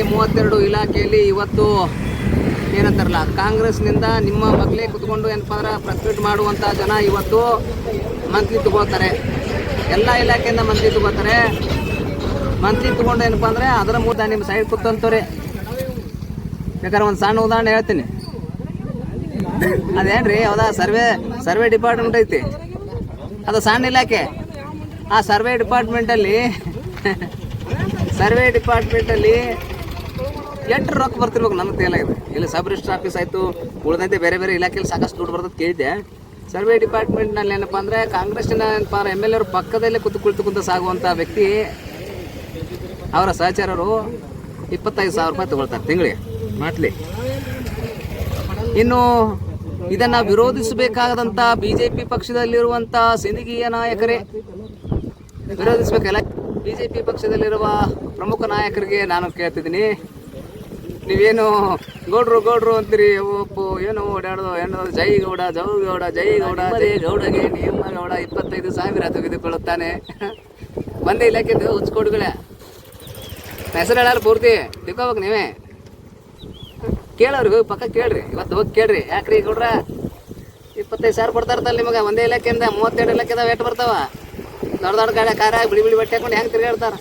32 ಇಲಾಖೆಯಲ್ಲಿ ಇವತ್ತು ಏನಂತಾರಲ್ಲ ಕಾಂಗ್ರೆಸ್ನಿಂದ ನಿಮ್ಮ ಮಗಳೇ ಕುತ್ಕೊಂಡು ಏನಪ್ಪ ಅಂದ್ರೆ ಪ್ರೆಸ್ ಮಾಡುವಂಥ ಜನ ಇವತ್ತು ಮಂತ್ಲಿ ತಗೋತಾರೆ. ಎಲ್ಲ ಇಲಾಖೆಯಿಂದ ಮಂತ್ಲಿ ತಗೋತಾರೆ. ಮಂತ್ಲಿ ತಗೊಂಡು ಏನಪ್ಪ ಅಂದರೆ ಅದರ ಮೂಲಕ ನಿಮ್ಮ ಸೈಡ್ ಕೂತಂತವ್ರೆ. ಬೇಕಾದ್ರೆ ಒಂದು ಸಣ್ಣ ಉದಾಹರಣೆ ಹೇಳ್ತೀನಿ. ಅದೇನ್ರಿ ಹೌದಾ ಸರ್ವೆ ಡಿಪಾರ್ಟ್ಮೆಂಟ್ ಐತಿ, ಅದು ಸಣ್ಣ ಇಲಾಖೆ. ಆ ಸರ್ವೆ ಡಿಪಾರ್ಟ್ಮೆಂಟಲ್ಲಿ ಎಷ್ಟು ರೊಕ್ಕ ಬರ್ತಿರ್ಬೇಕು ನಮಗೆ ತೇಲಾಗಿದೆ. ಇಲ್ಲಿ ಸಬ್ ರಿಜಿಸ್ಟರ್ ಆಫೀಸ್ ಆಯಿತು, ಉಳಿದಂತೆ ಬೇರೆ ಬೇರೆ ಇಲಾಖೆಯಲ್ಲಿ ಸಾಕಷ್ಟು ದುಡ್ಡು ಬರ್ತದೆ ಕೇಳಿದ್ದೆ. ಸರ್ವೆ ಡಿಪಾರ್ಟ್ಮೆಂಟ್ನಲ್ಲಿ ಏನಪ್ಪ ಅಂದರೆ ಕಾಂಗ್ರೆಸ್ಸಿನ ಏನಪ್ಪ MLA ಅವರು ಪಕ್ಕದಲ್ಲೇ ಕುಳಿತುಕೊಂತ ಸಾಗುವಂಥ ವ್ಯಕ್ತಿ ಅವರ ಸಹಚರರು 25,000 ರೂಪಾಯಿ ತಗೊಳ್ತಾರೆ ತಿಂಗಳಿಗೆ ಮಾಟ್ಲಿ. ಇನ್ನು ಇದನ್ನು ವಿರೋಧಿಸಬೇಕಾದಂಥ BJP ಪಕ್ಷದಲ್ಲಿರುವಂಥ ಸಿಂದಗಿಯ ನಾಯಕರೇ ವಿರೋಧಿಸಬೇಕಲ್ಲ. BJP ಪಕ್ಷದಲ್ಲಿರುವ ಪ್ರಮುಖ ನಾಯಕರಿಗೆ ನಾನು ಕೇಳ್ತಿದ್ದೀನಿ, ನೀವೇನು ಗೌಡ್ರು ಅಂತೀರಿ. ಒಪ್ಪು ಏನು ಓಡಾಡೋದು ಏನು ಜೈ ಗೌಡ ಜೈ ಗೌಡಗೆ ನಿಮ್ಮ ಗೌಡ 25,000 ತೆಗೆದುಕೊಳ್ಳುತ್ತಾನೆ. ಒಂದೇ ಇಲಾಖೆದು ಹುಚ್ಕೊಡುಗಳೇ ಹೆಸರು ಹೇಳಲ್ಲ ಪೂರ್ತಿ ತಿಳ್ಕೊಬೇಕು. ನೀವೇ ಕೇಳೋರಿಗೆ ಹೋಗಿ ಪಕ್ಕ ಕೇಳ್ರಿ, ಇವತ್ತು ಹೋಗಿ ಕೇಳ್ರಿ. ಯಾಕ್ರಿ ಗೌಡ್ರ 25,000 ಕೊಡ್ತಾ ಇರ್ತಲ್ಲ ನಿಮಗೆ ಒಂದೇ ಇಲಾಖೆಯಿಂದ. 32 ಇಲಾಖೆದಾವ ಎಷ್ಟು ಬರ್ತಾವ? ದೊಡ್ಡ ಗಾಡಿ ಕಾರ ಬಿಳಿ ಬಟ್ಟೆ ಹಾಕೊಂಡು ಹೆಂಗೆ ತಿರುಗಾಡ್ತಾರೆ?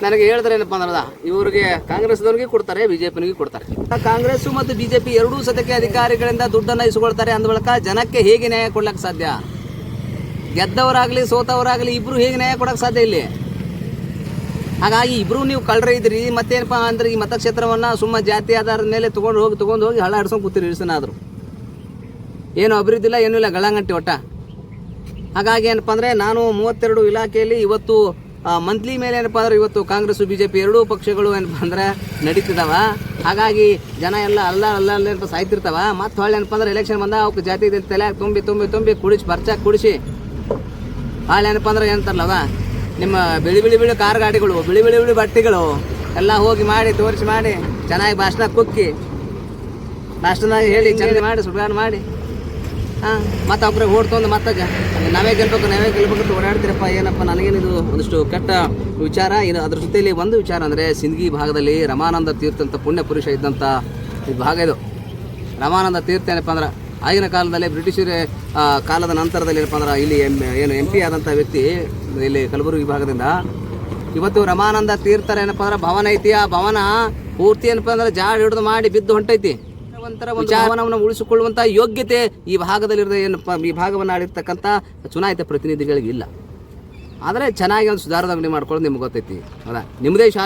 ನನಗೆ ಹೇಳಿದ್ರೆ ಏನಪ್ಪ ಅಂದ್ರೆ ಇವ್ರಿಗೆ ಕಾಂಗ್ರೆಸ್ದವ್ರಿಗೆ ಕೊಡ್ತಾರೆ, BJPನಿಗೆ ಕೊಡ್ತಾರೆ. ಕಾಂಗ್ರೆಸ್ಸು ಮತ್ತು BJP ಎರಡೂ ಸದ್ಯಕ್ಕೆ ಅಧಿಕಾರಿಗಳಿಂದ ದುಡ್ಡನ್ನು ಇಸ್ಕೊಳ್ತಾರೆ. ಅಂದ ಬಳಿಕ ಜನಕ್ಕೆ ಹೇಗೆ ನ್ಯಾಯ ಕೊಡ್ಲಿಕ್ಕೆ ಸಾಧ್ಯ? ಗೆದ್ದವರಾಗಲಿ ಸೋತವರಾಗಲಿ ಇಬ್ಬರು ಹೇಗೆ ನ್ಯಾಯ ಕೊಡೋಕ್ಕೆ ಸಾಧ್ಯ ಇಲ್ಲಿ? ಹಾಗಾಗಿ ಇಬ್ಬರು ನೀವು ಕಳ್ರೆ ಇದ್ರಿ. ಮತ್ತೇನಪ್ಪ ಅಂದ್ರೆ ಈ ಮತಕ್ಷೇತ್ರವನ್ನು ಸುಮ್ಮ ಜಾತಿ ಆಧಾರದ ಮೇಲೆ ತೊಗೊಂಡು ಹೋಗಿ ಹಳ್ಳ ಹಿಡ್ಸ್ಕೊಂಡು ಕೂತಿರಿ ಇಳಿಸನಾದ್ರು. ಏನು ಅಭಿವೃದ್ಧಿ ಇಲ್ಲ, ಏನೂ ಇಲ್ಲ, ಗಳಂಗಂಟಿ ಒಟ್ಟ. ಹಾಗಾಗಿ ಏನಪ್ಪ ಅಂದರೆ ನಾನು 32 ಇಲಾಖೆಯಲ್ಲಿ ಇವತ್ತು ಮಂತ್ಲಿ ಮೇಲೆ ಏನಪ್ಪ ಅಂದ್ರೆ ಇವತ್ತು ಕಾಂಗ್ರೆಸ್ಸು BJP ಎರಡೂ ಪಕ್ಷಗಳು ಏನಪ್ಪ ಅಂದ್ರೆ ನಡೀತಿದ್ದಾವ. ಹಾಗಾಗಿ ಜನ ಎಲ್ಲ ಅಲ್ಲ ಸಾಯ್ತಿರ್ತಾವ. ಮತ್ತು ಹೊಳ್ಳಿ ಏನಪ್ಪ ಅಂದ್ರೆ ಎಲೆಕ್ಷನ್ ಬಂದ ಅವಕ್ಕೆ ಜಾತಿ ತಲೆ ತುಂಬಿ ಕುಡಿಸಿ ಬರ್ಚಾಕ್ ಕುಡಿಸಿ ಹಾಳೆ ಏನಪ್ಪ ಅಂದ್ರೆ ಏನಂತಾರಲ್ಲವ ನಿಮ್ಮ ಬಿಳಿ ಕಾರ್ ಗಾಡಿಗಳು ಬಿಳಿ ಬಟ್ಟೆಗಳು ಎಲ್ಲ ಹೋಗಿ ಮಾಡಿ ತೋರಿಸಿ ಮಾಡಿ ಚೆನ್ನಾಗಿ ಭಾಷಣ ಕುಕ್ಕಿ ಭಾಷಣದಾಗ ಹೇಳಿ ಚೆನ್ನಾಗಿ ಮಾಡಿ ಸುಡ್ಗಾಡು ಮಾಡಿ ಮತ್ತು ಒಬ್ಬರಿಗೆ ಓಡ್ತೊಂದು ಮತ್ತೆ ನಾವೇ ಗೆಲ್ಬೇಕು ಅಂತ ಓಡಾಡ್ತೀರಪ್ಪ. ಏನಪ್ಪ ನನಗೇನಿದು ಒಂದಿಷ್ಟು ಕೆಟ್ಟ ವಿಚಾರ. ಇದು ಅದ್ರ ಜೊತೆಯಲ್ಲಿ ಒಂದು ವಿಚಾರ ಅಂದರೆ ಸಿಂದಗಿ ಭಾಗದಲ್ಲಿ ರಮಾನಂದ ತೀರ್ಥ ಅಂತ ಪುಣ್ಯ ಪುರುಷ ಇದ್ದಂಥ ಇದು ಭಾಗ. ಇದು ರಮಾನಂದ ತೀರ್ಥ ಏನಪ್ಪ ಅಂದ್ರೆ ಆಗಿನ ಕಾಲದಲ್ಲಿ ಬ್ರಿಟಿಷರ ಕಾಲದ ನಂತರದಲ್ಲಿ ಏನಪ್ಪ ಅಂದ್ರೆ ಇಲ್ಲಿ MP ಆದಂಥ ವ್ಯಕ್ತಿ ಇಲ್ಲಿ ಕಲಬುರಗಿ ಭಾಗದಿಂದ. ಇವತ್ತು ರಮಾನಂದ ತೀರ್ಥರ ಏನಪ್ಪ ಅಂದ್ರೆ ಭವನ ಐತಿ. ಆ ಭವನ ಪೂರ್ತಿ ಏನಪ್ಪ ಅಂದ್ರೆ ಜಾಡ್ ಹಿಡಿದು ಮಾಡಿ ಬಿದ್ದು ಹೊಂಟೈತಿ. ಒಂಥರ ಭವನವನ್ನು ಉಳಿಸಿಕೊಳ್ಳುವಂಥ ಯೋಗ್ಯತೆ ಈ ಭಾಗದಲ್ಲಿರೋ ಏನಪ್ಪ ಈ ಭಾಗವನ್ನು ಆಳಿರ್ತಕ್ಕಂಥ ಚುನಾಯಿತ ಪ್ರತಿನಿಧಿಗಳಿಗೆ ಇಲ್ಲ. ಆದರೆ ಚೆನ್ನಾಗಿ ಒಂದು ಸುಧಾರಣೆ ಮಾಡ್ಕೊಳ್ಳೋದು ನಿಮ್ಗೆ ಗೊತ್ತೈತಿ. ಹೌದಾ? ನಿಮ್ಮದೇ ಶಾಲೆ